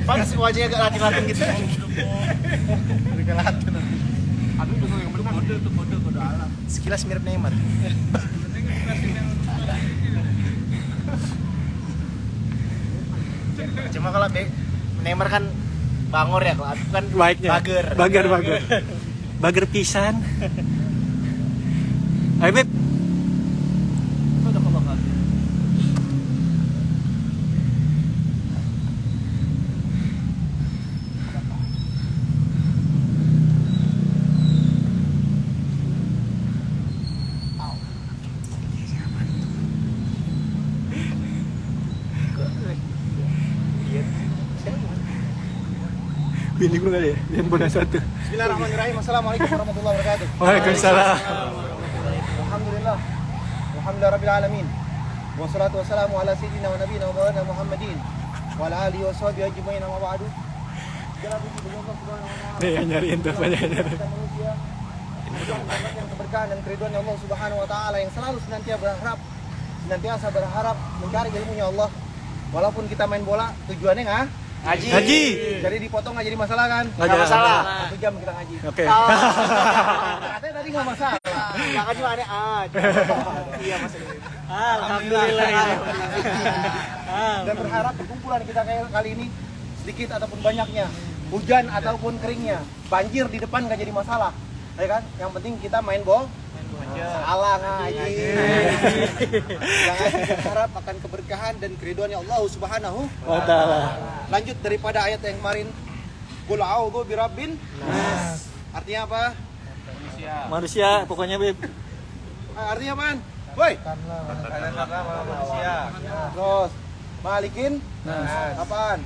Pas wajahnya agak latih-latih gitu. Agak latih. Aduh, itu yang kode alam. Sekilas mirip Neymar. Cuma kalau Neymar kan bangor ya, kalau aku kan Baiknya. bager. Bager pisan. Ayo Beb. Itu udah kebak lagi. Bini gue kali ya, yang bola satu. Bismillahirrahmanirrahim. Assalamualaikum warahmatullahi wabarakatuh. Waalaikumsalam. Alhamdulillah. Alhamdulillah rabbil alamin. Wassalatu wassalamu ala sayyidina wa nabiyina wa maulana Muhammadin wa ala alihi wa sahbihi ajmain amma ba'du. Segala puji bagi Allah Subhanahu wa taala. Nih yang nyariin tuh banyak nyari. Kita manusia mendapatkan keberkahan dan keriduan Allah Subhanahu wa taala yang selalu senantiasa berharap mencari ilmunya Allah. Walaupun kita main bola, tujuannya Ngaji. Jadi dipotong nggak jadi masalah kan? Nggak masalah. 1 jam kita ngaji. Oke. Katanya tadi nggak masalah. Nggak ngaji mana aja. Iya masalah. Alhamdulillah. Dan berharap perkumpulan kita kali ini sedikit ataupun banyaknya, hujan ataupun keringnya, banjir di depan nggak jadi masalah, ya kan? Yang penting kita main bola. Salah ngaji. Jangan berharap akan keberkahan dan keriduannya Allah Subhanahu wa taala. Lanjut daripada ayat yang kemarin. Qul a'udzu birabbin nas. Artinya apa? Manusia pokoknya Beb. Artinya apaan? Woi. Manusia. Terus malikin Nas. apaan?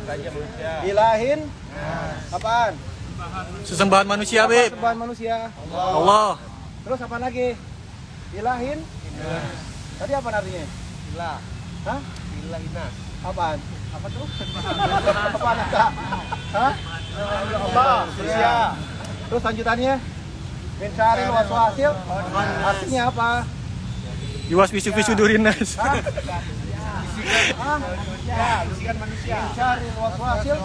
Raja manusia. Ilahin apaan? Sesembahan manusia Beb. Sembahan manusia. Allah. Terus apa lagi? Ilahin. Tadi apa artinya? Ilah. Hah? Ilah inas. Apaan? Apa tuh? Apaan Kak? Hah? Allah. Manusia. Terus lanjutannya? Min syarril waswasil. Artinya apa? Yuwas visu durin nas. Hah? Hah? Bisikan manusia. Min syarril waswasil.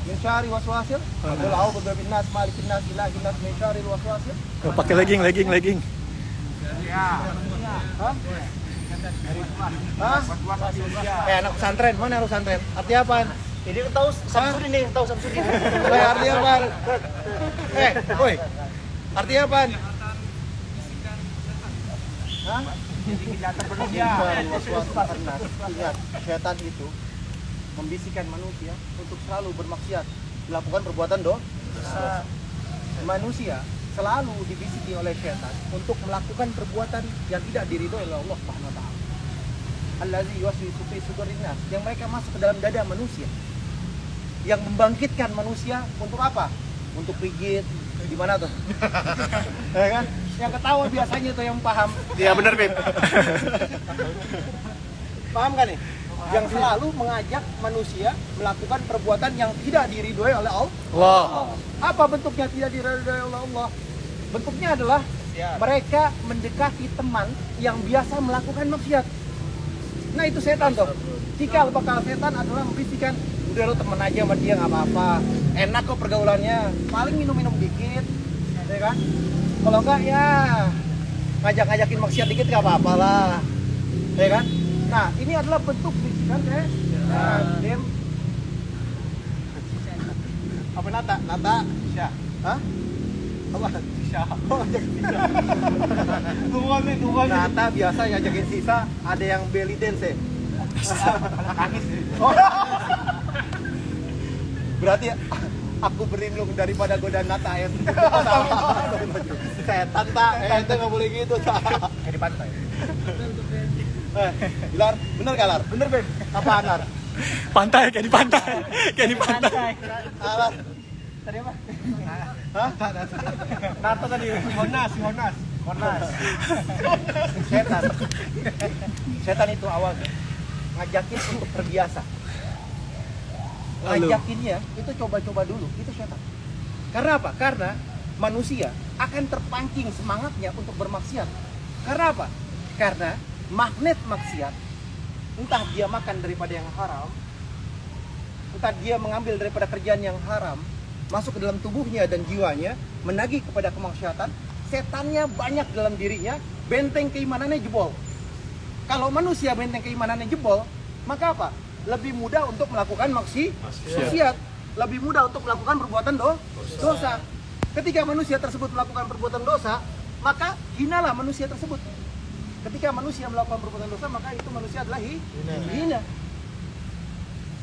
Min syarril waswasil. Qul a'udzu birabbin nas, malikin nas, ilahin nas, min syarril waswasil. Oh, pakai legging. Ya. Hah? Hah? Anak pesantren, mana anak pesantren? Artinya apaan? Ini tahu Samsudin nih, tahu Samsudin. Artinya apaan? Woi. Artinya apaan? Hah? Ingat, setan itu membisikkan manusia untuk selalu bermaksiat, melakukan perbuatan dosa. Manusia selalu dibisiki oleh setan untuk melakukan perbuatan yang tidak diridhoi oleh Allah Subhanahu wa taala. Allazi yuwaswisu fi sudurin nas, yang mereka masuk ke dalam dada manusia. Yang membangkitkan manusia untuk apa? Untuk pijit. Di mana tuh? Ya kan? Yang ketawa biasanya tuh yang paham. Iya benar Beb. Paham kan nih? Yang selalu mengajak manusia melakukan perbuatan yang tidak diridhoi oleh Allah. Apa bentuknya tidak diridhoi oleh Allah? Bentuknya adalah mereka mendekati teman yang biasa melakukan maksiat. Nah itu setan tuh. Cikal bakal setan adalah membisikkan, udah lo temen aja sama dia nggak apa-apa. Enak kok pergaulannya. Paling minum-minum dikit, ya kan? Kalau enggak ya ngajak-ngajakin maksiat dikit nggak apa-apa lah, ya kan? Nah ini adalah bentuk bisikan dem. Apa nata? Isya. Hah? Apa? Isya. Tungguan. Nata biasa ngajakin sisa, ada yang belly dance ya. Kangis. Oh. Berarti aku berlindung daripada godaan Nata ya. Setan tak, ente nggak boleh gitu tak. Kayak di pantai. Lar, bener gak Lar? Bener Ben. Apaan Lar? Pantai kayak di pantai. Lar. Tadi apa? Hah? Nata tadi. Monas. Setan itu awalnya ngajakin untuk terbiasa. Ngajakinnya itu coba-coba dulu, itu setan. Karena apa? Karena manusia akan terpancing semangatnya untuk bermaksiat. Karena apa? Karena magnet maksiat, entah dia makan daripada yang haram entah dia mengambil daripada kerjaan yang haram, masuk ke dalam tubuhnya dan jiwanya, menagih kepada kemaksiatan, setannya banyak dalam dirinya, benteng keimanannya jebol. Kalau manusia benteng keimanannya jebol, maka apa? Lebih mudah untuk melakukan maksiat. Lebih mudah untuk melakukan perbuatan dosa. Ketika manusia tersebut melakukan perbuatan dosa, maka hinalah manusia tersebut. Ketika manusia melakukan perbuatan dosa, maka itu manusia adalah hina.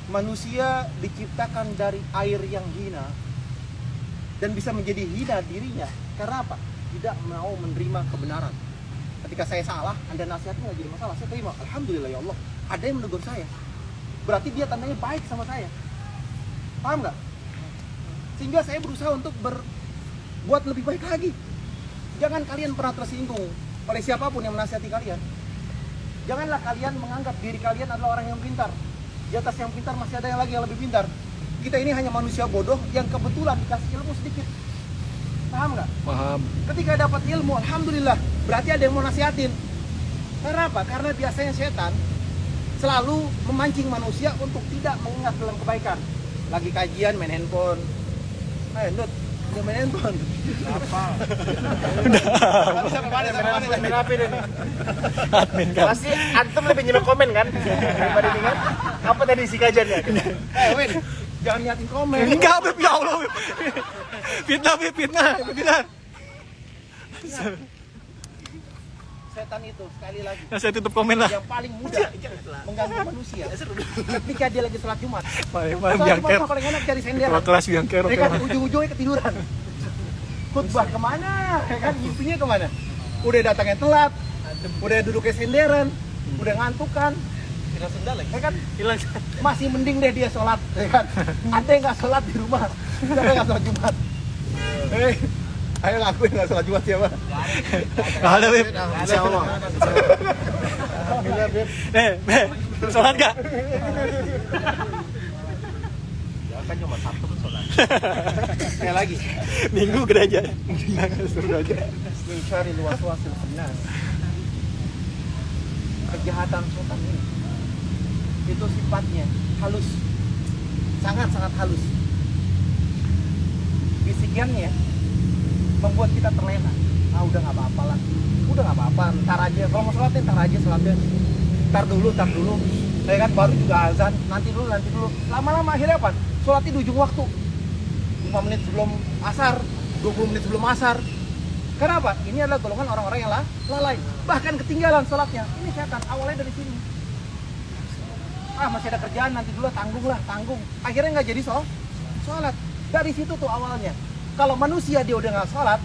Manusia diciptakan dari air yang hina dan bisa menjadi hina dirinya. Karena apa? Tidak mau menerima kebenaran. Ketika saya salah, Anda nasihatnya nggak jadi masalah, saya terima. Alhamdulillah ya Allah, ada yang menegur saya. Berarti dia tandanya baik sama saya. Paham nggak? Sehingga saya berusaha untuk berbuat lebih baik lagi. Jangan kalian pernah tersinggung oleh siapapun yang menasihati kalian. Janganlah kalian menganggap diri kalian adalah orang yang pintar. Di atas yang pintar masih ada yang lagi yang lebih pintar. Kita ini hanya manusia bodoh yang kebetulan dikasih ilmu sedikit. Paham nggak? Paham. Ketika dapat ilmu, alhamdulillah, berarti ada yang mau nasihatin. Karena apa? Karena biasanya setan selalu memancing manusia untuk tidak mengingat dalam kebaikan. Lagi kajian main handphone. Ayo, Dut, udah main handphone. Apa? Main HP deh nih. Admin kan. Pasti antum lebih nyimak komen kan daripada ini kan? Apa tadi isi kajiannya? Win, jangan niatin komen. Enggak, Beb, ya Allah, Beb. Fitnah. Setan itu sekali lagi Nah, saya tutup komen lah. yang paling mudah mengganggu manusia. Ketika dia lagi sholat Jumat. Paling Sholat biang Jumat ker. mah paling enak cari senderan. Ketua kelas biang ker. Ya kan ujung-ujungnya ketiduran. Khutbah kemana? Ya kan mimpinya kemana? Udah datangnya telat, udah duduknya senderan, udah ngantuk kan. Hilang sendal lagi. Ya kan Hilang. masih mending deh dia sholat, ya kan? Ada yang nggak sholat di rumah, ada yang nggak sholat Jumat. Ayo ngakuin nggak sholat Jumat siapa? Enggak ada, Beb. Insya Allah. Beb. Sholat enggak? Ya kan cuma Sabtu sholat. Kayak lagi. Minggu gereja. Suruh aja. Mencari luas wasil benar. Kejahatan setan ini itu sifatnya halus, sangat halus. Bisikannya membuat kita terlena. Udah nggak apa-apa lah, udah nggak apa-apa, ntar aja. Kalau mau sholat ntar aja sholatnya, ntar dulu. Saya kan baru juga azan, nanti dulu. Lama-lama akhirnya apa? Sholatnya di ujung waktu, 5 menit sebelum asar, 20 menit sebelum asar. Kenapa? Ini adalah golongan orang-orang yang lalai, bahkan ketinggalan sholatnya. Ini setan, awalnya dari sini. Masih ada kerjaan, nanti dulu, tanggung. Akhirnya nggak jadi sholat. Dari situ tuh awalnya. Kalau manusia dia udah nggak sholat,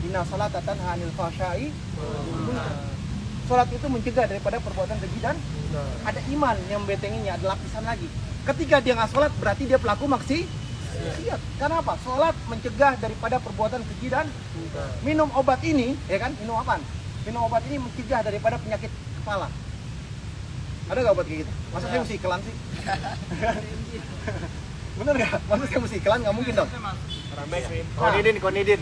inna sholata tanha 'anil fahsya'i wal munkar. Sholat itu mencegah daripada perbuatan keji dan ada iman yang membentenginya, ada lapisan lagi. Ketika dia nggak sholat, berarti dia pelaku maksiat. Karena apa? Sholat mencegah daripada perbuatan keji dan minum obat ini, ya kan? Minum apaan? Minum obat ini mencegah daripada penyakit kepala. Ada nggak obat kayak gitu? Masa saya mesti iklan sih? Bener nggak? Masa saya mesti iklan? Nggak mungkin dong. Konidin.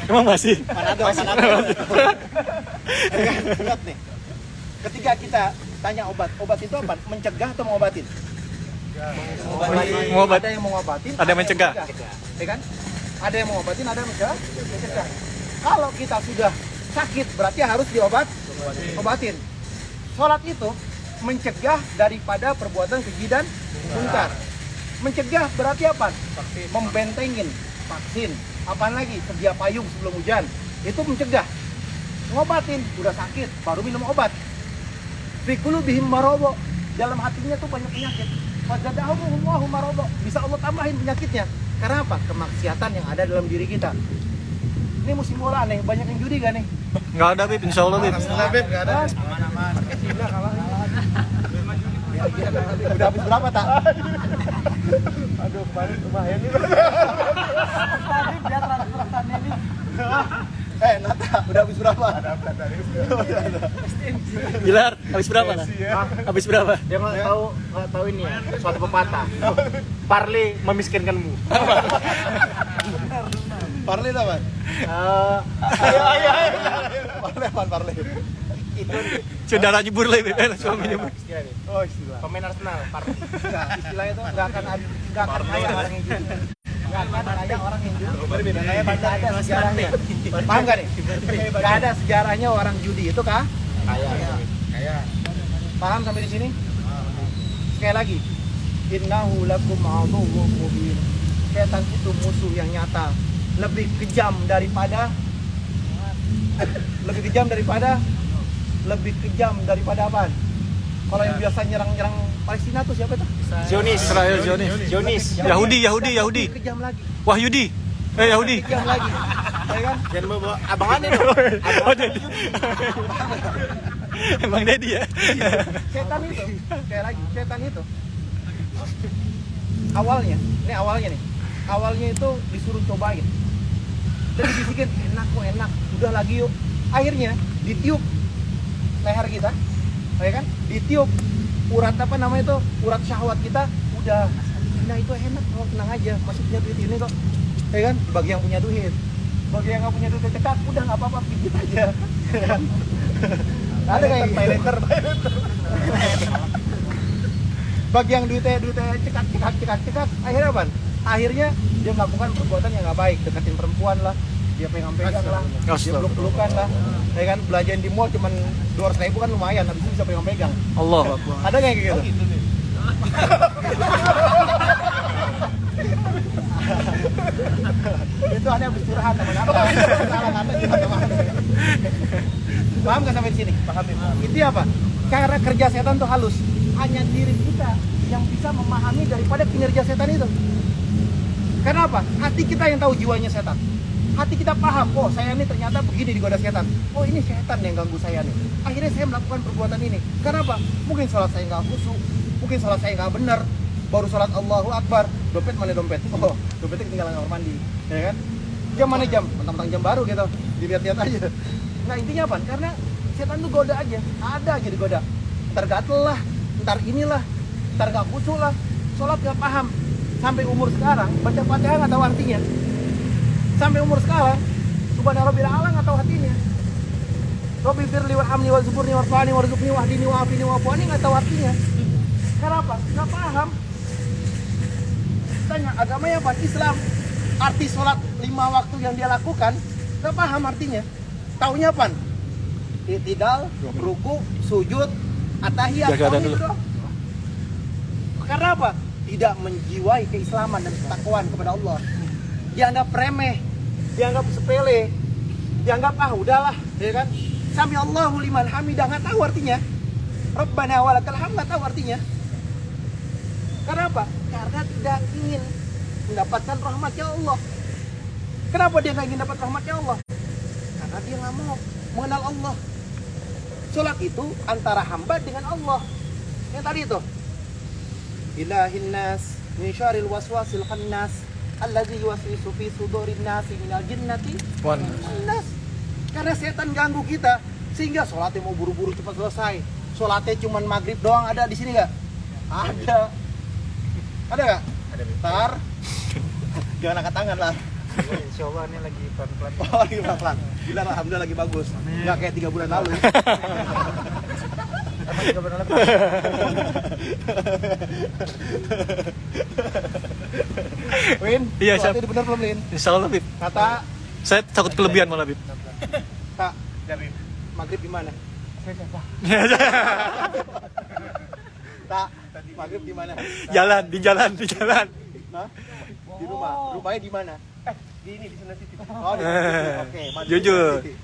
Emang masih? Panadol. Lihat nih. Ketika kita tanya obat itu apa? Mencegah atau mengobatin? Mengobat. Ada yang mengobatin, Ada yang mencegah. Ya kan? Ada yang mengobatin, ada yang mencegah. Kalau kita sudah sakit, berarti harus obatin. Sholat itu mencegah daripada perbuatan keji dan munkar. Mencegah berarti apa? Membentengin. Vaksin. Apaan lagi? Sedia payung sebelum hujan. Itu mencegah. Ngobatin, udah sakit, baru minum obat. Fi qulubihim maradh. Dalam hatinya tuh banyak penyakit. Fazadahumullahu maradh. Bisa Allah tambahin penyakitnya. Karena apa? Kemaksiatan yang ada dalam diri kita. Ini musim bola nih, banyak yang judi gak nih? Enggak ada, Beb. Insyaallah, Beb. Beb, gak ada. Aman-aman. Cina kalah. Udah habis berapa, Tak? Aduh, kemarin lumayan nih. Tadi dia transferan ini. Nata, udah habis berapa? Ada. Bilar, habis berapa? Habis berapa? Dia nggak tahu ini ya, suatu pepatah. Parli memiskinkanmu. Parli apa? Ayo. Parli. Itu Saudara nyebur lah, Bib. Suami nyebur. Istilah nih. Oh, istilah. Pemain Arsenal, Parli. Enggak, istilahnya itu enggak akan kaya orang yang judi. Enggak akan kaya orang yang judi. Kayak tidak ada sejarahnya. Paham enggak nih? Enggak ada sejarahnya orang judi itu kah? Kaya. Paham sampai di sini? Sekali lagi. Innahu lakum aduwwun mubin. Setan itu musuh yang nyata. Lebih kejam daripada apaan? Kalau yang biasa nyerang Palestina tuh siapa tuh? Zionis. Israel, Zionis. Yahudi. Lebih kejam lagi. Wahyudi. Yahudi. Kejam lagi. Ya kan? Jangan bawa abangannya dong. Oh, jadi. Emang Dedi ya? Setan itu, sekali lagi, setan itu awalnya itu disuruh cobain dan dibisikin enak, udah lagi yuk. Akhirnya ditiup leher kita, ya kan? Ditiup urat urat syahwat kita, udah, nah itu enak, mau tenang aja, masih punya duit ini kok, ya kan? Bagi yang punya duit, bagi yang nggak punya duit cekat, udah nggak apa-apa, pijit aja, ya kan? Ada kayak paylater. Bagi yang duitnya cekat, akhirnya apa? Akhirnya dia melakukan perbuatan yang nggak baik, deketin perempuan lah, dia pegang-pegang lah, dia peluk-pelukan lah, ya kan? Belanjain di mall cuman 200.000 kan lumayan, habis itu bisa pegang-pegang. Allah. Ada kayak gitu? Itu hanya habis curhat sama apa? Paham nggak sampai sini? Paham. Itu apa? Cara kerja setan tuh halus. Hanya diri kita yang bisa memahami daripada kinerja setan itu. Kenapa? Hati kita yang tahu jiwanya setan. Hati kita paham, oh saya ini ternyata begini digoda setan. Oh ini setan yang ganggu saya nih. Akhirnya saya melakukan perbuatan ini. Kenapa? Mungkin sholat saya nggak khusyuk, mungkin sholat saya nggak benar. Baru sholat Allahu Akbar, dompet mana dompet? Oh, dompetnya ketinggalan kamar mandi, ya kan? Jam mana jam? Mentang-mentang jam baru gitu, dilihat-lihat aja. Nah intinya apa? Karena setan tuh goda aja, ada aja digoda. Ntar gatel lah, ntar inilah, ntar gak khusyuk lah, sholat gak paham. Sampai umur sekarang, baca Fatihah gak tahu artinya. Sampai umur sekarang, subhana rabbil a'la gak tahu artinya. Rabbi firli warhamni warzuqni warfa'ni warzuqni wahdini wa'afini wa'fu'ani gak tahu artinya. Kenapa? Gak paham. Tanya agamanya apa? Islam. Arti sholat 5 waktu yang dia lakukan, gak paham artinya. Taunya apa? I'tidal, ruku, sujud, atahiyat, itu doang. Karena apa? Tidak menjiwai keislaman dan ketakwaan kepada Allah. Dianggap remeh, dianggap sepele, dianggap udahlah, ya kan? Sami Allahu liman hamidah, nggak tahu artinya. Rabbana walakal hamd, nggak tahu artinya. Karena apa? Karena tidak ingin mendapatkan rahmatnya Allah. Kenapa dia nggak ingin dapat rahmatnya Allah? Karena dia nggak mau mengenal Allah. Sholat itu antara hamba dengan Allah. Yang tadi itu. Ilahin nas min syarril waswasil khannas allazi yuwaswisu fi sudurin nasi minal jinnati wan nas. Karena setan ganggu kita sehingga sholatnya mau buru-buru cepat selesai. Sholatnya cuma maghrib doang, ada di sini nggak? Ada. Ada nggak? Ada. Bentar. Jangan angkat tangan lah. Insya Allah ini lagi pelan-pelan. Oh, lagi pelan-pelan. Gila, alhamdulillah lagi bagus. Nggak kayak 3 bulan lalu. Emang 3 bulan lalu. Win, Iya, siap. itu benar belum, Lin? Insya Allah, Bib. Kata, Saya takut kelebihan malah, Bib. Kak, maghrib di mana? Tak, maghrib di mana? Di jalan. Hah? Di rumah. Rumahnya di mana? Di Senayan City. Oh, di Eh, Senayan City. Oke, maju jujur. Senayan City.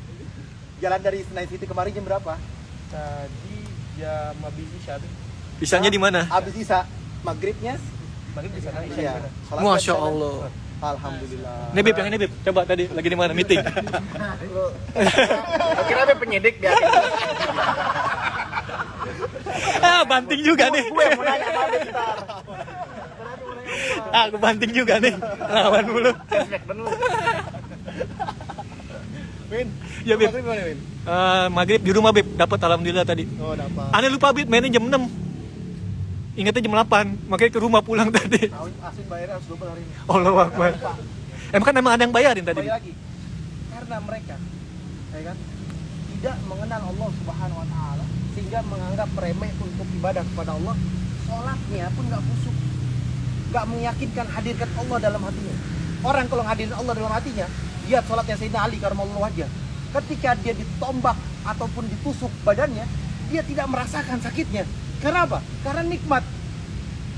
Jalan dari Senayan City kemarin jam berapa? Tadi jam habis isya. Bisanya di mana? Habis isya. Maghribnya? Maghrib di sana. Iya. Sholat Masya di sana. Allah. Alhamdulillah. Ini Bib, yang ini Bib. Coba tadi lagi di mana? Meeting. Kira apa penyidik dia? Banting juga nih. Gue yang mau nanya apa bentar. Aku banting juga nih. Lawan mulu. Flashback dulu. Win. Ya, Bib. Maghrib mana, Win? Maghrib di rumah, Bib. Dapat alhamdulillah tadi. Oh, dapat. Aneh lupa, Bib. Mainnya jam 6. Ingatnya jam 8. Makanya ke rumah pulang tadi. Asin bayarnya harus double hari ini. Allahu Akbar. Emang ada yang bayarin tadi? Kembali lagi. Karena mereka, ya kan, tidak mengenal Allah Subhanahu Wa Taala, sehingga menganggap remeh untuk ibadah kepada Allah. Sholatnya pun nggak khusyuk, nggak meyakinkan hadirkan Allah dalam hatinya. Orang kalau hadirin Allah dalam hatinya, lihat sholatnya Sayyidina Ali karramallahu wajhah. Ketika dia ditombak ataupun ditusuk badannya, dia tidak merasakan sakitnya. Karena apa? Karena nikmat.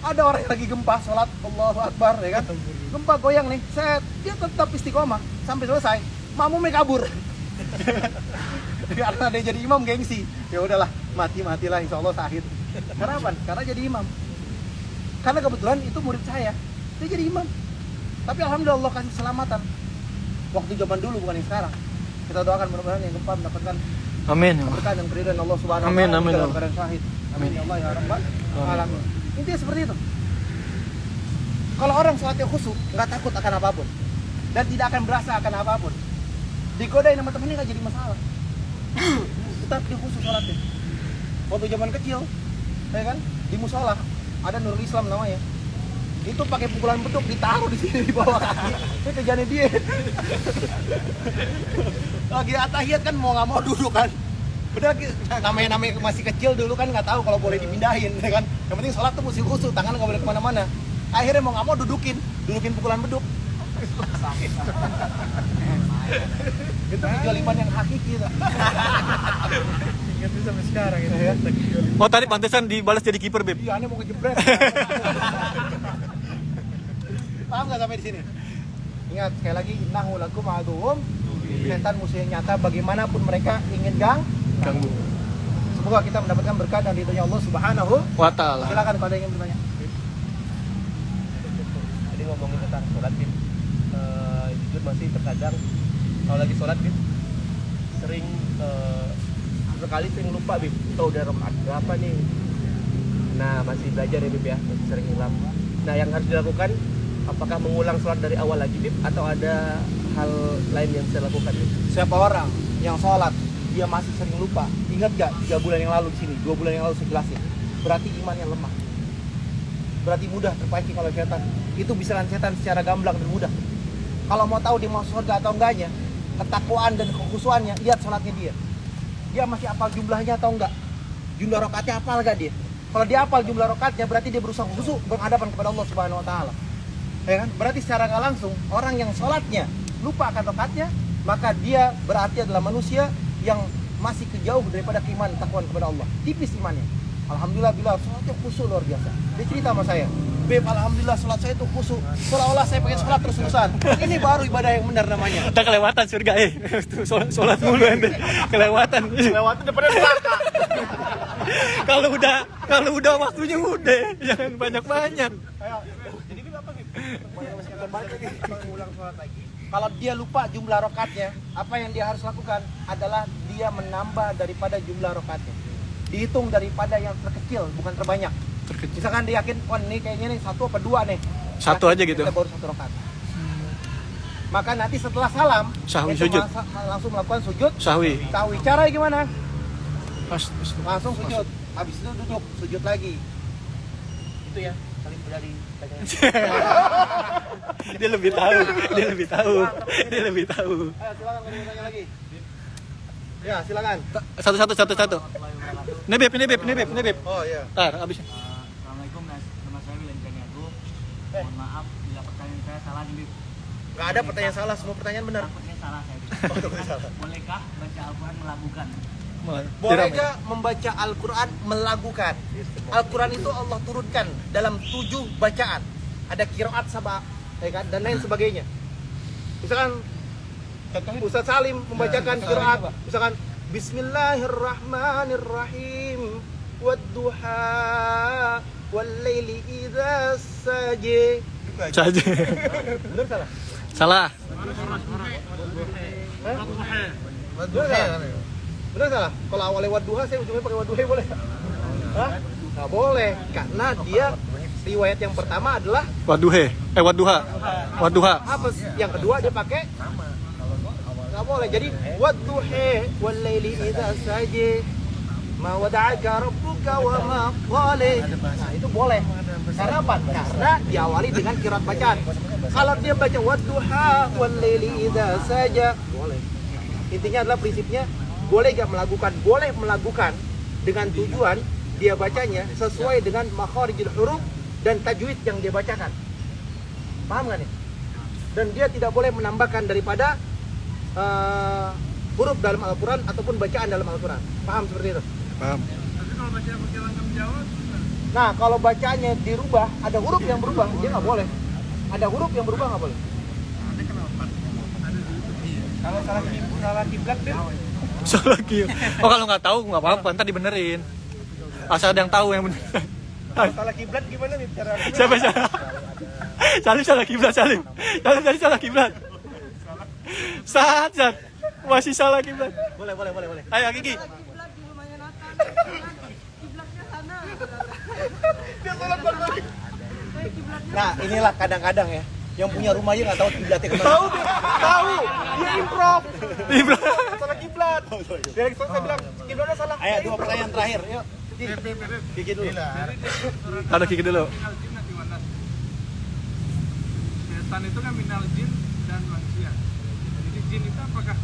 Ada orang yang lagi gempa sholat, Allahu Akbar, ya kan? Gempa goyang nih, set, dia tetap istiqomah sampai selesai. Makmumnya kabur. Karena dia jadi imam gengsi. Ya udahlah, matilah insya Allah sahid. Karena apa? Karena jadi imam. Karena kebetulan itu murid saya, dia jadi imam. Tapi alhamdulillah Allah kasih keselamatan. Waktu zaman dulu bukan yang sekarang. Kita doakan mudah-mudahan yang gempa mendapatkan Amin. keberkahan dan keridhaan Allah Subhanahu wa Amin, taala amin. dalam keadaan syahid. Amin ya Allah ya rabbal alamin. Intinya seperti itu. Kalau orang sholatnya khusyuk, nggak takut akan apapun dan tidak akan berasa akan apapun. Digodain sama temennya nggak jadi masalah. Tetap dia khusyuk sholatnya. Waktu zaman kecil, ya kan, di musola ada Nurul Islam namanya. Itu pakai pukulan beduk ditaruh di sini di bawah kaki. Itu kerjanya dia. Lagi atahiyat kan mau nggak mau duduk kan. Udah namanya masih kecil dulu kan nggak tahu kalau boleh dipindahin, ya kan. Yang penting sholat tuh mesti khusyuk, tangan nggak boleh kemana-mana. Akhirnya mau nggak mau dudukin pukulan beduk. Itu kejoliman yang hakiki. Ingat itu sampai sekarang gitu ya. Oh tadi pantesan dibalas jadi kiper, Beb. Iya, aneh mau kejebret. Paham nggak sampai di sini? Ingat sekali lagi, innahu lakum aduwwum. Setan musuh yang nyata bagaimanapun mereka ingin ganggu. Semoga kita mendapatkan berkah dan ridhonya Allah Subhanahu wa ta'ala. Silakan kalau ada yang ingin bertanya. Tadi ngomongin tentang sholat, Bib. Jujur masih terkadang kalau lagi sholat, Bib, sering sekali sering lupa, Bib. Itu udah rakaat berapa nih? Nah, masih belajar ya, Bib ya, masih sering hilang. Nah, yang harus dilakukan, apakah mengulang sholat dari awal lagi, Bib, atau ada hal lain yang saya lakukan, Bib? Siapa orang yang sholat dia masih sering lupa, ingat gak 3 bulan yang lalu di sini, 2 bulan yang lalu saya jelasin, berarti imannya lemah, berarti mudah terpancing oleh setan. Itu bisaran setan secara gamblang dan mudah. Kalau mau tahu dia mau surga atau enggaknya, ketakwaan dan kekhusyuannya, lihat sholatnya dia masih hafal jumlahnya atau enggak, jumlah rakaatnya hafal gak dia. Kalau dia hafal jumlah rakaatnya, berarti dia berusaha khusyuk berhadapan kepada Allah Subhanahu wa taala, ya kan? Berarti secara nggak langsung orang yang sholatnya lupa akan rakaatnya, maka dia berarti adalah manusia yang masih kejauh daripada keimanan takwaan kepada Allah, tipis imannya. Alhamdulillah bila sholatnya khusyuk luar biasa. Dia cerita sama saya, Beb, alhamdulillah sholat saya itu khusyuk, seolah-olah saya pengen sholat terus-terusan. Ini baru ibadah yang benar namanya. Udah kelewatan surga, sholat mulu ente. Kelewatan depannya neraka. Kalau udah waktunya udah, jangan banyak-banyak. Ayo, jadi Beb apa Beb? Balik lagi, ulang sholat lagi. Kalau dia lupa jumlah rakaatnya, apa yang dia harus lakukan adalah dia menambah daripada jumlah rakaatnya. Dihitung daripada yang terkecil, bukan terbanyak. Misalkan dia yakin, oh ini kayaknya nih 1 apa 2 nih. 1 aja gitu. Kita baru 1 rakaat. Maka nanti setelah salam, Sahwi itu sujud. langsung melakukan sujud. Sahwi. Caranya gimana? Pas. Langsung sujud. Habis itu duduk, sujud lagi. Itu ya, paling mudah ditanya. Dia lebih tahu. Ayo silakan kalau mau tanya lagi. Ya, silakan. Satu. Ini Beb. Oh iya. Ntar, abis. Assalamualaikum, nama saya William Janiago. Mohon maaf bila pertanyaan saya salah nih, Bib. Gak ada pertanyaan salah, semua pertanyaan benar. Takutnya salah saya, Bib. Salah. Bolehkah baca Al-Quran melakukan? Bolehkah membaca Al-Quran melagukan? Al-Quran itu Allah turunkan dalam 7 bacaan. Ada qiraat sabah, ya kan? Dan lain sebagainya. Misalkan Ustaz Salim membacakan qiraat, misalkan Bismillahirrahmanirrahim wadduha wallaili idza saja. Saja. Benar salah? Salah. Benar salah? Kalau awalnya wadduha, saya ujungnya pakai wadduha boleh? Hah? Nggak boleh, karena dia riwayat yang pertama adalah Wadduha. apa? Yang kedua dia pakai nggak boleh. Jadi wadduha wallaili idza saja ma wada'aka rabbuka wa ma qala. Nah, itu boleh. Karena apa? Karena diawali dengan qiraat bacaan. Kalau dia baca wadduha wallaili idza saja, boleh. Intinya adalah prinsipnya boleh gak melakukan? Boleh melakukan dengan tujuan dia bacanya sesuai dengan makharijul huruf dan tajwid yang dia bacakan. Paham nggak nih? Dan dia tidak boleh menambahkan daripada huruf dalam Al-Quran ataupun bacaan dalam Al-Quran. Paham seperti itu? Paham. Nah, kalau bacaannya dirubah, ada huruf yang berubah, dia nggak boleh. Ada huruf yang berubah nggak boleh. Kalau salah kiblat deh. Salah kill. Oh kalau nggak tahu nggak apa-apa, ntar dibenerin. Asal ada yang tahu yang bener. Salah kiblat gimana nih cara? Siapa salah? Salim salah kiblat Salim. Salim tadi salah kiblat. Saat masih salah kiblat. Boleh. Ayo Gigi. Nah, inilah kadang-kadang ya, yang punya rumah aja nggak tahu kiblatnya kemana. Tahu. Dia improv. Salah kiblat. Dari saya bilang kiblatnya salah. Ayo, 2 pertanyaan terakhir. Yuk. Gigi dulu. Ada Gigi dulu. Setan itu kan minal jin dan manusia. Jadi jin itu apakah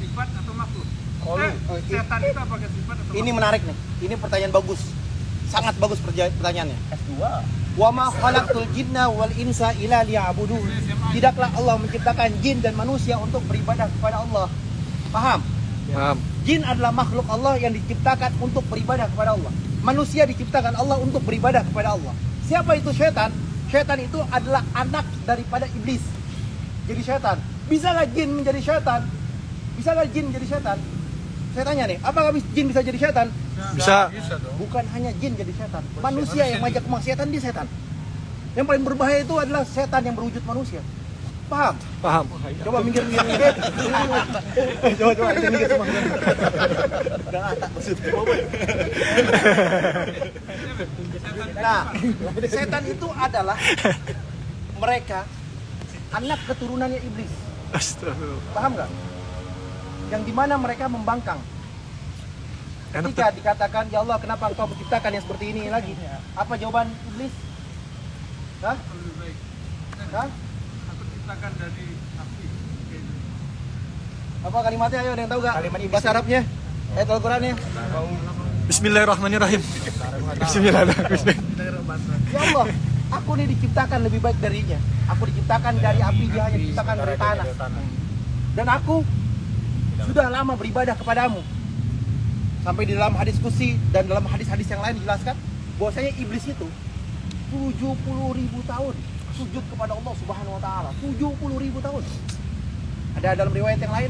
sifat atau makhluk? Setan itu apakah sifat atau makhluk? Ini menarik nih. Ini pertanyaan bagus. Sangat bagus pertanyaannya. S2. Wa ma khalaqtul jinna wal insa illa liya'budun. Tidaklah Allah menciptakan jin dan manusia untuk beribadah kepada Allah. Paham? Paham. Jin adalah makhluk Allah yang diciptakan untuk beribadah kepada Allah. Manusia diciptakan Allah untuk beribadah kepada Allah. Siapa itu syaitan? Syaitan itu adalah anak daripada iblis. Jadi syaitan. Bisa nggak jin menjadi syaitan? Bisa nggak jin menjadi syaitan? Saya tanya nih, apakah jin bisa jadi syaitan? Bisa. Bukan hanya jin jadi setan. Manusia yang mengajak kemaksiatan dia setan. Yang paling berbahaya itu adalah setan yang berwujud manusia. Paham? Paham. Coba minggir. Coba minggir semua. Nah, setan itu adalah mereka anak keturunannya iblis. Astagfirullah. Paham nggak? Yang dimana mereka membangkang. Ketika dikatakan, ya Allah kenapa engkau menciptakan yang seperti ini lagi? Apa jawaban iblis? Hah? Lebih baik. Hah? Aku ciptakan dari api. Apa kalimatnya? Ayo ada yang tahu gak? Kalimat iblis. Bahasa Arabnya? Ayat Al-Qurannya? Bismillahirrahmanirrahim. Bismillahirrahmanirrahim. Ya Allah, aku nih diciptakan lebih baik darinya. Aku diciptakan dari api, dia hanya diciptakan dari tanah. Dan aku sudah lama beribadah kepadamu. Sampai di dalam hadis kursi dan dalam hadis-hadis yang lain dijelaskan bahwasanya iblis itu 70.000 tahun sujud kepada Allah Subhanahu wa taala. 70.000 tahun. Ada dalam riwayat yang lain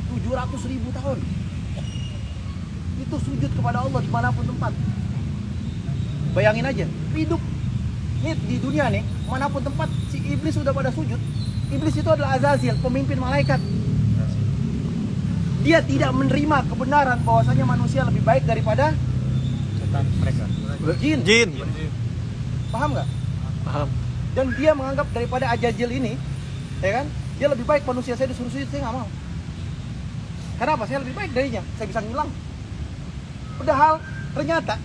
700.000 tahun. Itu sujud kepada Allah dimanapun tempat. Bayangin aja, hidup nih di dunia nih, manapun tempat si iblis sudah pada sujud. Iblis itu adalah Azazil, pemimpin malaikat. Dia tidak menerima kebenaran bahwasanya manusia lebih baik daripada jin. Paham nggak? Paham. Dan dia menganggap daripada Azazil ini, ya kan? Dia lebih baik manusia. Saya disuruh sujud, saya nggak mau. Kenapa? Saya lebih baik darinya. Saya bisa ngilang. Padahal ternyata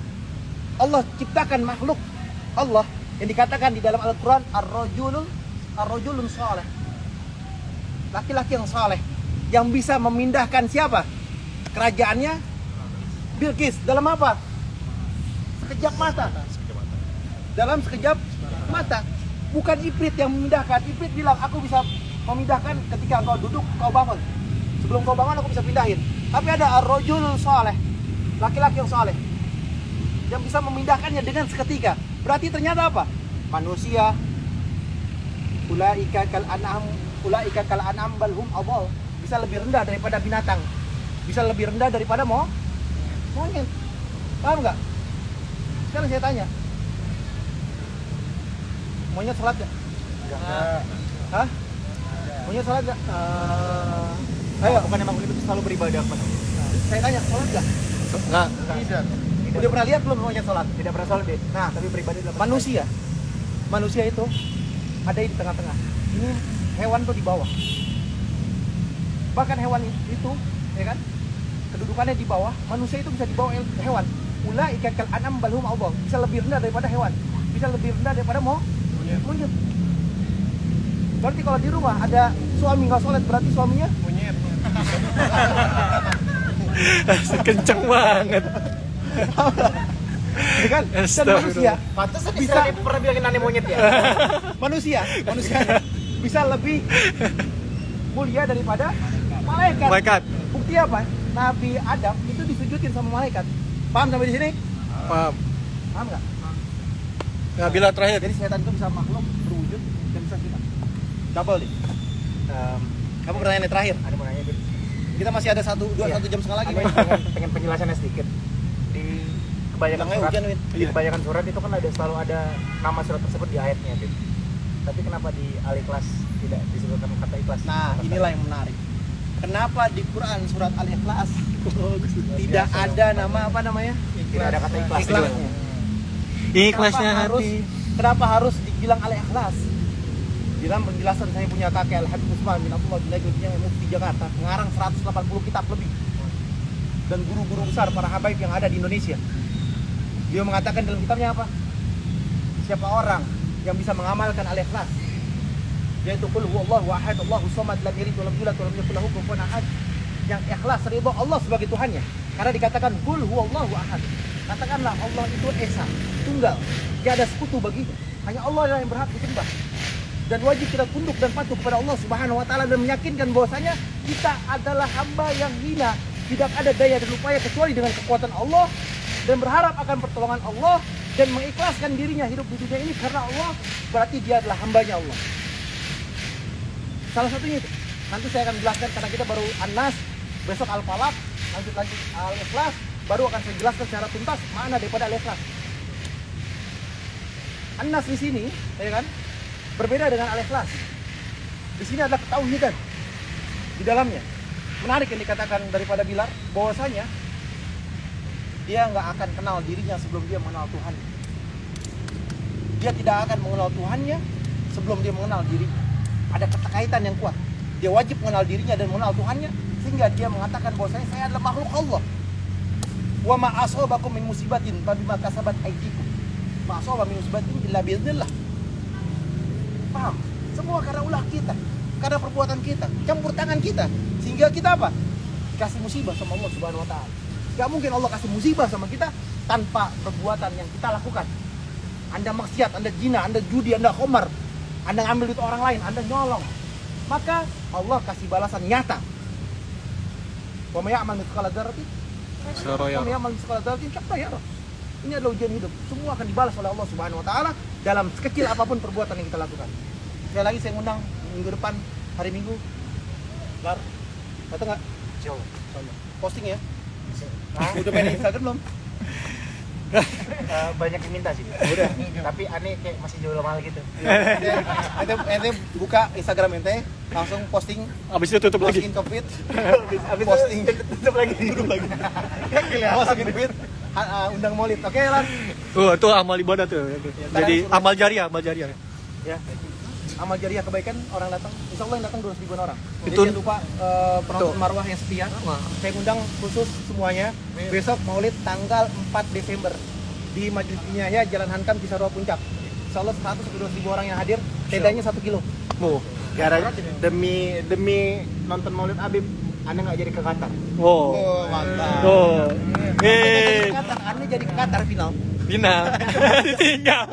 Allah ciptakan makhluk Allah yang dikatakan di dalam Al-Quran ar-rajulun saleh, laki-laki yang saleh, yang bisa memindahkan siapa? Kerajaannya Bilqis dalam apa? Sekejap mata. Dalam sekejap mata. Bukan Ifrit yang memindahkan. Ifrit bilang, aku bisa memindahkan ketika engkau duduk, kau bangun. Sebelum kau bangun aku bisa pindahin. Tapi ada ar-rajul saleh, laki-laki yang saleh, yang bisa memindahkannya dengan seketika. Berarti ternyata apa? Manusia ulaika kal an'am bal hum adall, bisa lebih rendah daripada binatang, bisa lebih rendah daripada monyet. Paham nggak? Sekarang saya tanya, monyet sholat nggak? Hah? Monyet sholat nggak? Ayo, Bukan emang itu selalu beribadah kepada Allah. saya tanya, sholat nggak? Enggak. Udah pernah lihat belum monyet sholat? Tidak pernah sholat, Nah, tapi beribadah dalam manusia itu ada di tengah-tengah. Ini hewan tuh di bawah. Bahkan hewan itu, ya kan? Kedudukannya di bawah, manusia itu bisa di bawah hewan. Ulaika kal an'am bal hum adall, bisa lebih rendah daripada hewan, bisa lebih rendah daripada monyet. Berarti kalau di rumah ada suami nggak sholat, berarti suaminya Kenceng banget. Ya kan? Dan Astagfirullah. manusia Pantesan bisa Israel pernah bilangin aneh monyet ya. manusia bisa lebih mulia daripada malaikat. Malaikat. Bukti apa? Nabi Adam itu disujudin sama malaikat. Paham sampai di sini? Paham. Paham nggak? Nah, bila terakhir. Jadi setan itu bisa makhluk berwujud dan bisa kita. Double nih. Kamu pertanyaan yang terakhir. Ada mau nanya Bib. Kita masih ada 1 jam setengah lagi. Pengen penjelasannya sedikit. Di kebanyakan Bilangnya surat, hujan, Win. di kebanyakan surat itu kan selalu ada nama surat tersebut di ayatnya, Bib. Tapi kenapa di Al-Ikhlas tidak disebutkan kata ikhlas? Nah, inilah yang menarik. Kenapa di Quran surat Al-Ikhlas tidak ada nama apa namanya? Tidak ada kata ikhlas. Ikhlasnya. Ikhlasnya Kenapa hati. Kenapa harus dibilang Al-Ikhlas? Dalam penjelasan saya punya kakek Al-Habib Usman bin Abdullah bin Najib yang mufti Jakarta, mengarang 180 kitab lebih. Dan guru-guru besar para habaib yang ada di Indonesia. Dia mengatakan dalam kitabnya apa? Siapa orang yang bisa mengamalkan Al-Ikhlas? Yaitu qul huwallahu ahad, Allahus samad, lam yalid wa lam yulad wa lam yakul lahu kufuwan ahad. Yang ikhlas ridha Allah sebagai Tuhannya. Karena dikatakan qul huwallahu ahad. Katakanlah Allah itu esa, tunggal. Tidak ada sekutu baginya. Hanya Allah yang berhak disembah. Dan wajib kita tunduk dan patuh kepada Allah Subhanahu wa taala dan meyakinkan bahwasanya kita adalah hamba yang hina, tidak ada daya dan upaya kecuali dengan kekuatan Allah, dan berharap akan pertolongan Allah dan mengikhlaskan dirinya hidup di dunia ini karena Allah, berarti dia adalah hambanya Allah. Salah satunya itu. Nanti saya akan jelaskan karena kita baru An-Nas, besok Al-Falaq, lanjut Al-Ikhlas, baru akan saya jelaskan secara tuntas makna daripada Al-Ikhlas. An-Nas di sini, ya kan? Berbeda dengan Al-Ikhlas. Di sini adalah ketauhidan di dalamnya. Menarik yang dikatakan daripada Bilar, bahwasanya dia nggak akan kenal dirinya sebelum dia mengenal Tuhan. Dia tidak akan mengenal Tuhannya sebelum dia mengenal dirinya. Ada keterkaitan yang kuat. Dia wajib mengenal dirinya dan mengenal Tuhannya, sehingga dia mengatakan bahwasanya saya adalah makhluk Allah. Wa ma asabakum min musibatin fa bima kasabat aydikum. Ma asaba min musibatin illa bi idznillah. Paham? Semua karena ulah kita, karena perbuatan kita, campur tangan kita, sehingga kita apa? Dikasih musibah sama Allah Subhanahu wa taala. Gak mungkin Allah kasih musibah sama kita tanpa perbuatan yang kita lakukan. Anda maksiat, Anda zina, Anda judi, Anda khamar, Anda ngambil duit orang lain, Anda nyolong, maka Allah kasih balasan nyata. Wa may ya'mal mithqala dzarratin Soroya. Ini adalah ujian hidup. Semua akan dibalas oleh Allah Subhanahu wa taala dalam sekecil apapun perbuatan yang kita lakukan. Sekali lagi saya undang minggu depan hari Minggu. Lar, datang enggak? Insyaallah. Posting ya. Udah main Instagram belum? Banyak yang minta sih. Udah. Tapi aneh kayak masih jauh mahal gitu. Ente buka Instagram ente, langsung posting, Abis itu tutup lagi. masukin ke feed, Habis posting, tutup lagi. masukin ke feed, undang maulid. Oke, Lan. Itu amal ibadah tuh. Jadi amal jariah, amal jariah. Ya. Amal jariah kebaikan orang datang. Insya Allah yang datang 200 ribuan orang. Jadi Itu- jangan lupa penonton Marwah yang setia. Saya undang khusus semuanya. Besok Maulid tanggal 4 Desember di Majelis Inaya Jalan Hankam Cisarua Puncak. Insya Allah 100 sampai 200 ribu orang yang hadir. Tendanya 1 kilo. Oh. Gara demi nonton Maulid Habib, Anda nggak jadi ke Qatar. Wow. Oh, mantap. Oh. Anda jadi ke Qatar final. Final. Ditinggal.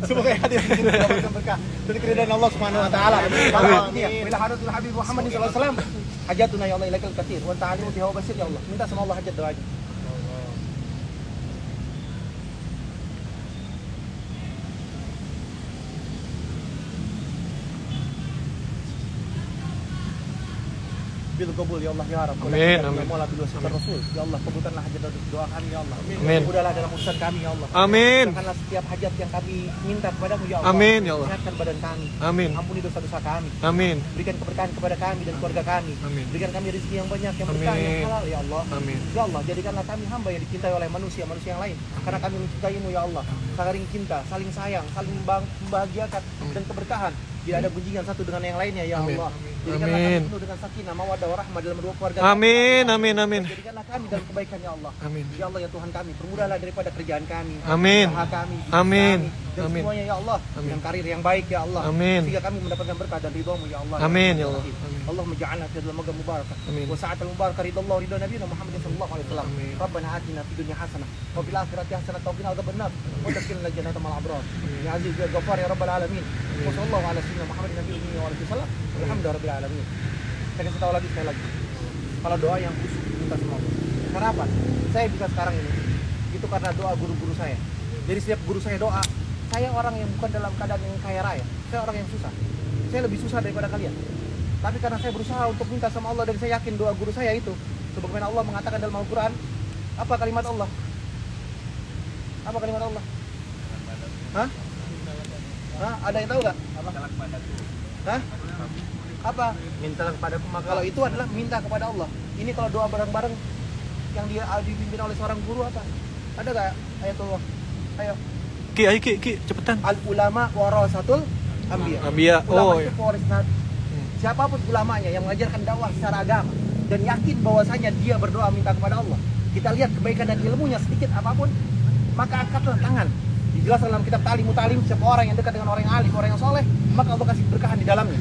Semoga yang hadir di sini mendapatkan berkah dari keridhaan Allah Subhanahu wa taala. Bila hadatul Habib Muhammad sallallahu alaihi wasallam, hajatuna ya Allah ilaikal katsir wa ta'alimu biha wa basir ya Allah. Minta sama Allah hajat doanya. Bil qabul ya Allah ya Rabb. Amin, amin. Ya Allah bil wasilah Rasul. Ya Allah kabulkanlah hajat dan doa kami ya Allah. Amin. Mudahlah dalam urusan kami ya Allah. Amin. Mudahkanlah setiap hajat yang kami minta kepadamu ya Allah. Amin, ya Allah. Sehatkan badan kami. Amin. Ampuni dosa-dosa kami. Amin. Berikan keberkahan kepada kami dan keluarga kami. Amin. Berikan kami rezeki yang banyak, yang berkah, yang Amin. halal ya Allah. Amin. Ya Allah, jadikanlah kami hamba yang dicintai oleh manusia yang lain. Karena kami mencintaimu ya Allah. Saling cinta, saling sayang, saling membahagiakan dan keberkahan Tidak ada gunjingan satu dengan yang lainnya ya Amin. Allah. Jadikanlah Amin. kami penuh dengan sakinah, mawaddah, warahmah dalam dua keluarga. Amin, amin, amin. Jadikanlah kami dalam kebaikan ya Allah. Amin. Ya Allah ya Tuhan kami, permudahlah daripada kerjaan kami, Amin. usaha kami, bisnis Amin. kami, dan Amin. semuanya ya Allah. Amin. Dengan karir yang baik ya Allah. Amin. Sehingga kami mendapatkan berkah dan ridho-Mu ya Allah. Amin, ya Allah. Amin. Allahumma ja'alna fi dzalmaga mubarakah. Amin. Wa sa'atal mubarakah ridallah ridha nabiyina Muhammadin sallallahu alaihi wasallam. Amin. Rabbana atina fid dunya hasanah wa fil akhirati hasanah wa qina adzabannar. Wa adkhilna jannata ma'al abrar. Ya aziz ya ghafar ya rabbal alamin. Wa sallallahu ala sayyidina Muhammadin nabiyina wa alihi wasallam. Alhamdulillahirabbil alamin. Saya kasih tahu lagi sekali lagi. Kalau doa yang khusyuk minta sama Allah. Kenapa? Saya bisa sekarang ini. Itu karena doa guru-guru saya. Jadi setiap guru saya doa, saya orang yang bukan dalam keadaan yang kaya raya. Saya orang yang susah. Saya lebih susah daripada kalian. Tapi karena saya berusaha untuk minta sama Allah dan saya yakin doa guru saya itu, sebagaimana Allah mengatakan dalam Al-Quran, apa kalimat Allah? Apa kalimat Allah? Hah? Hah? Ada yang tahu nggak? Hah? Apa? Mintalah kepadaku. Maka kalau itu adalah minta kepada Allah. Ini kalau doa bareng-bareng yang dia dipimpin oleh seorang guru apa? Ada nggak ayatullah? Ayo. Ki, ayo Ki, cepetan. Al ulama warasatul anbiya. Anbiya. Ulama Oh. itu pewaris nabi. Siapapun ulamanya yang mengajarkan dakwah secara agama dan yakin bahwasanya dia berdoa minta kepada Allah. Kita lihat kebaikan dan ilmunya sedikit apapun, maka angkatlah tangan. Dijelaskan dalam kitab Ta'limu Ta'lim, siapa orang yang dekat dengan orang yang alim, orang yang soleh, maka Allah kasih berkahan di dalamnya.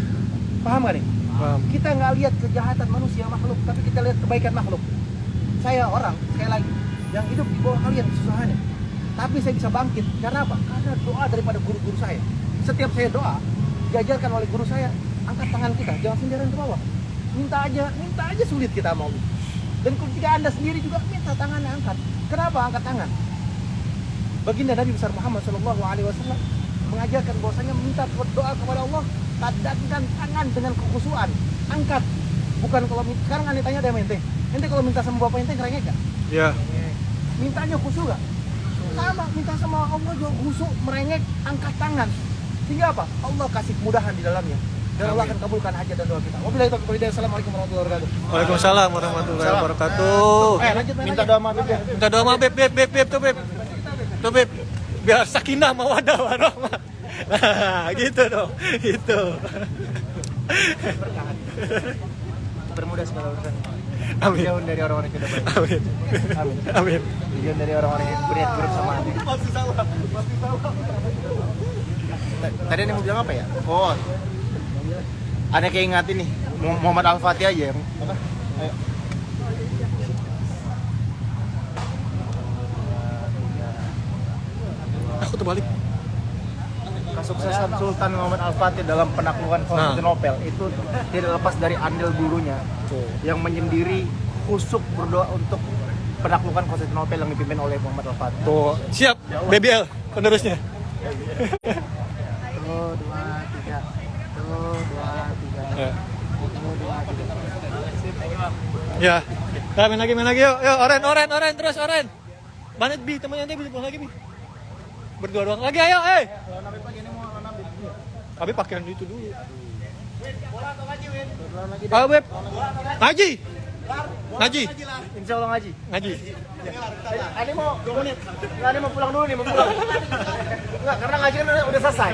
Paham gak nih? Paham. Kita nggak lihat kejahatan manusia makhluk, tapi kita lihat kebaikan makhluk. Saya orang, sekali lagi, yang hidup di bawah kalian kesusahannya. Tapi saya bisa bangkit, karena apa? Karena doa daripada guru-guru saya. Setiap saya doa, diajarkan oleh guru saya, angkat tangan kita, jangan sendirian ke bawah. Minta aja sulit kita mau. Dan ketika Anda sendiri juga minta tangannya angkat. Kenapa angkat tangan? Baginda Nabi besar Muhammad SAW mengajarkan bahwasanya minta doa kepada Allah, tadadkan tangan dengan kekhusyuan, angkat. Bukan kalau sekarang Anda tanya ada ente. Ente kalau minta sama bapak ente ngerengek gak? Ya. Mintanya khusyuk gak? Sama, minta sama Allah juga khusyuk, merengek, angkat tangan. Sehingga apa? Allah kasih kemudahan di dalamnya. Dan Allah akan kabulkan hajat dan doa kita. Wabillahi taufiq wal hidayah. Assalamualaikum warahmatullahi wabarakatuh. Waalaikumsalam warahmatullahi wabarakatuh. Lanjut minta doa sama Beb. Minta doa sama Beb tuh Beb. Tuh Beb. Biar sakinah mawaddah warahmah. Nah, gitu dong. Itu. Bermudah segala urusan. Amin. Jauh dari orang-orang yang tidak baik. Amin. Amin. Amin. Jauh dari orang-orang yang berniat buruk sama Anda. Tadi yang mau bilang apa ya? Oh, ada kayak ingatin nih Muhammad Al-Fatih aja yang apa? Ayo. Aku terbalik. Kesuksesan Sultan Muhammad Al-Fatih dalam penaklukan Konstantinopel itu tidak lepas dari andil gurunya yang menyendiri khusyuk berdoa untuk penaklukan Konstantinopel yang dipimpin oleh Muhammad Al-Fatih. Tuh, siap. BBL penerusnya. Tuh, 2, 3. Tuh, 2, 3. Ya. Tuh, 2, 3. Ya. Kita main lagi yuk. Yuk, oren terus oren. Banet Bi, temannya dia bisa lagi Bi. Berdua doang lagi ayo, Abi pakaian itu dulu. Ayo Beb. Ngaji. Insya Allah ngaji. Ini mau 2 menit. Nggak, ini mau pulang dulu nih, mau pulang. Enggak, karena ngaji kan udah selesai.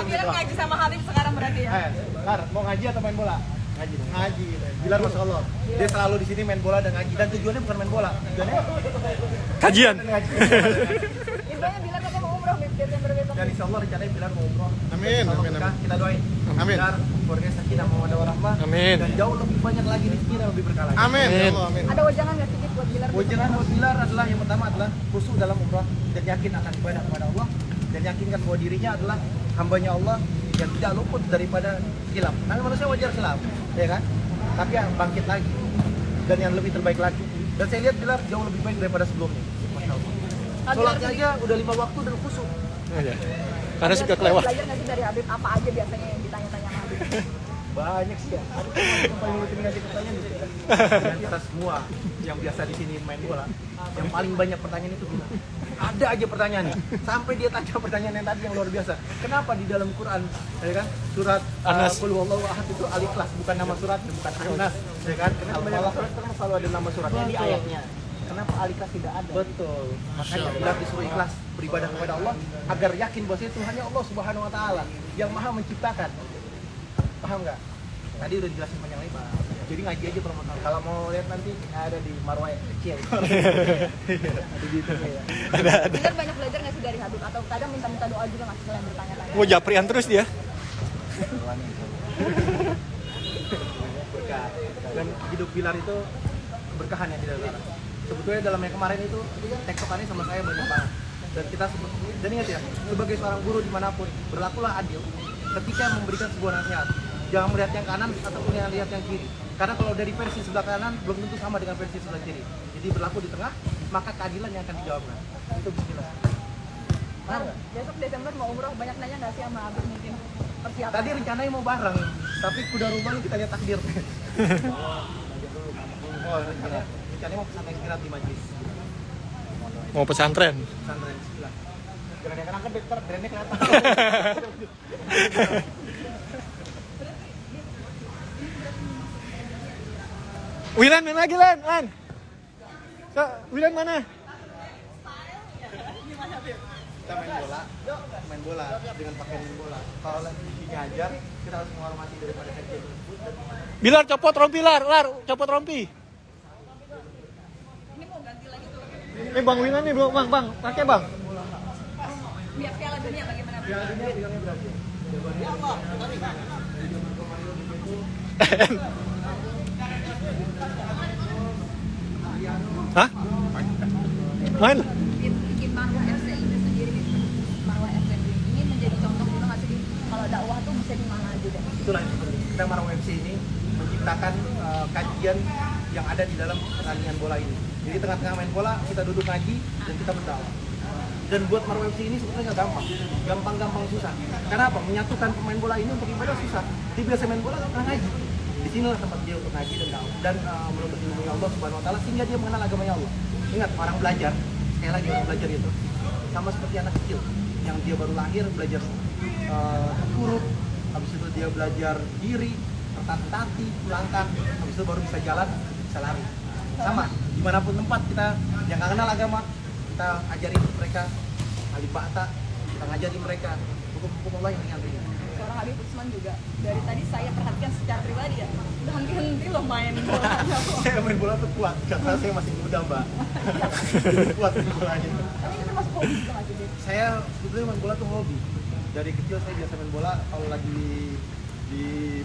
Bilang ngaji sama Habib sekarang berarti ya. Lar, mau ngaji atau main bola? Ngaji. Bilar Masya Allah. Dia selalu di sini main bola dan ngaji. Dan tujuannya bukan main bola. Tujuannya Kajian. ngaji. Infonya bilang katanya mau umroh Bib Desember besok. Dan insya Allah rencananya Bilar mau umroh. Amin, Kalau amin, kita, kita doain. Amin. Bilar keluarga sakinah mawaddah warahmah. Amin. Dan jauh lebih banyak lagi rezeki dan lebih berkah lagi. Amin. Amin. Ya Allah, amin. Ada wajangan nggak sedikit buat Bilar? Wajangan buat Bilar adalah yang pertama adalah khusyuk dalam umrah dan yakin akan ibadah kepada Allah dan yakinkan bahwa dirinya adalah hambanya Allah yang tidak luput daripada khilaf. Karena manusia wajar khilaf, ya kan? Tapi yang bangkit lagi dan yang lebih terbaik lagi. Dan saya lihat Bilar jauh lebih baik daripada sebelumnya. Masya Allah. Sholatnya aja udah 5 waktu dan khusyuk. Ya. Karena suka kelewat. Belajar nggak sih dari Habib apa aja biasanya yang ditanya-tanya sama Habib? Banyak sih ya. Aku yang paling rutin ngasih pertanyaan itu. Di antara semua yang biasa di sini main bola, yang paling banyak pertanyaan itu bilang ada aja pertanyaannya. Sampai dia tanya pertanyaan yang tadi yang luar biasa. Kenapa di dalam Quran, ya kan? Surat Anas. Qul huwallahu ahad itu Al-Ikhlas, bukan nama suratnya, bukan Anas, ya kan? Kenapa banyak surat karena selalu ada nama suratnya di ayatnya. kenapa al-ikhlas tidak ada? Betul. Makanya kita disuruh ikhlas beribadah kepada Allah agar yakin bahwasanya Tuhannya Allah Subhanahu wa taala yang Maha menciptakan. Paham nggak? Tadi udah dijelasin panjang lebar. Jadi ngaji aja kalau mau lihat nanti ada di Marwah kecil. Ada di itu ya. Kan banyak belajar nggak sih dari Habib atau kadang minta-minta doa juga nggak sih selain bertanya-tanya? Mau japrian terus dia. Berkah. Dan hidup pilar itu keberkahan yang tidak terlarang. Sebetulnya dalam yang kemarin itu tektokannya sama saya banyak banget. Dan ingat ya, sebagai seorang guru dimanapun berlakulah adil ketika memberikan sebuah nasihat. Jangan melihat yang kanan ataupun yang lihat yang kiri. Karena kalau dari versi sebelah kanan belum tentu sama dengan versi sebelah kiri. Jadi berlaku di tengah, maka keadilan yang akan dijawabkan. Itu bismillah. Mar, besok Desember mau umroh, banyak nanya nggak sih sama Habib mungkin persiapan? Tadi rencananya mau bareng, tapi kuda rubang kita lihat takdir. Rencananya mau pesantren kilat di Majlis. Mau pesantren. Pesantren sebelah. Geraknya kan angkat dokter, geraknya kelihatan. Wilan main lagi Lan. Wilan mana? Kita main bola dengan pakaian main bola. Kalau lagi ngajar, kita harus menghormati daripada kecil. Bilar copot rompi Lar, copot rompi. Ini mau ganti lagi tuh. Bang Wilan nih bang, pakai bang. Biar Piala Dunia bagaimana? Piala Dunia bilangnya berhasil. Hah? Main? Bikin Marwah FC itu sendiri, Marwah FC ingin menjadi contoh juga nggak sih kalau dakwah tuh bisa di mana aja deh. Itulah yang penting. Kita Marwah FC ini menciptakan kajian yang ada di dalam pertandingan bola ini. Jadi tengah-tengah main bola kita duduk ngaji dan kita berdakwah. Dan buat Marwah FC ini sebetulnya nggak gampang susah. Karena apa? Menyatukan pemain bola ini untuk ibadah susah. Dia biasa main bola nggak pernah ngaji. Di sinilah tempat dia untuk ngaji dan dakwah dan menuntut ilmu Allah Subhanahu wa taala sehingga dia mengenal agamanya Allah. Ingat, orang belajar, sekali lagi orang belajar itu sama seperti anak kecil yang dia baru lahir belajar huruf, habis itu dia belajar diri, tertatih, melangkah, habis itu baru bisa jalan, bisa lari. Sama, dimanapun tempat kita yang nggak kenal agama, kita ajarin mereka alif ba'ta, kita ngajari mereka hukum-hukum Allah yang ringan-ringan. Seorang Habib Usman juga dari tadi saya perhatikan secara pribadi ya, udah henti loh main bola. Saya main bola tuh kuat, karena saya masih muda mbak. Kuat main bolanya. Tapi ini termasuk hobi juga nggak sih, Bib? Saya sebetulnya main bola tuh hobi. Dari kecil saya biasa main bola, kalau lagi di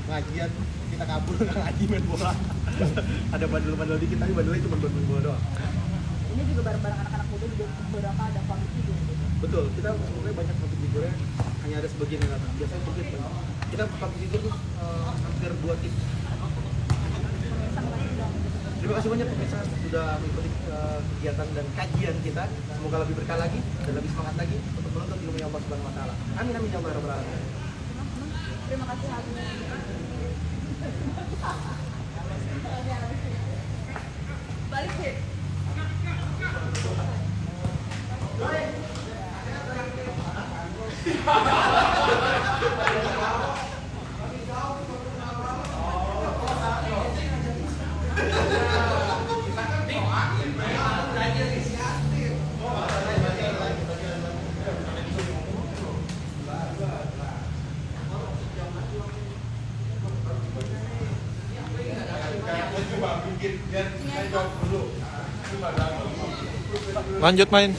pengajian kita kabur nggak ngaji main bola. Ada bandel-bandel dikit, tapi bandelnya cuma buat main bola doang. Ini juga bareng-bareng anak-anak muda juga beberapa ada public figure gitu. Betul, kita sebenarnya banyak public figure, hanya ada sebagian yang datang. Biasanya public banyak. Kita public figure tuh hampir 2 tim. Terima kasih banyak pemirsa sudah mengikuti kegiatan dan kajian kita. Semoga lebih berkah lagi dan lebih semangat lagi untuk menuntut ilmu Allah Subhanahu wa taala. Amin amin ya rabbal alamin. Terima kasih Habib. Balik Bib. Lanjut main.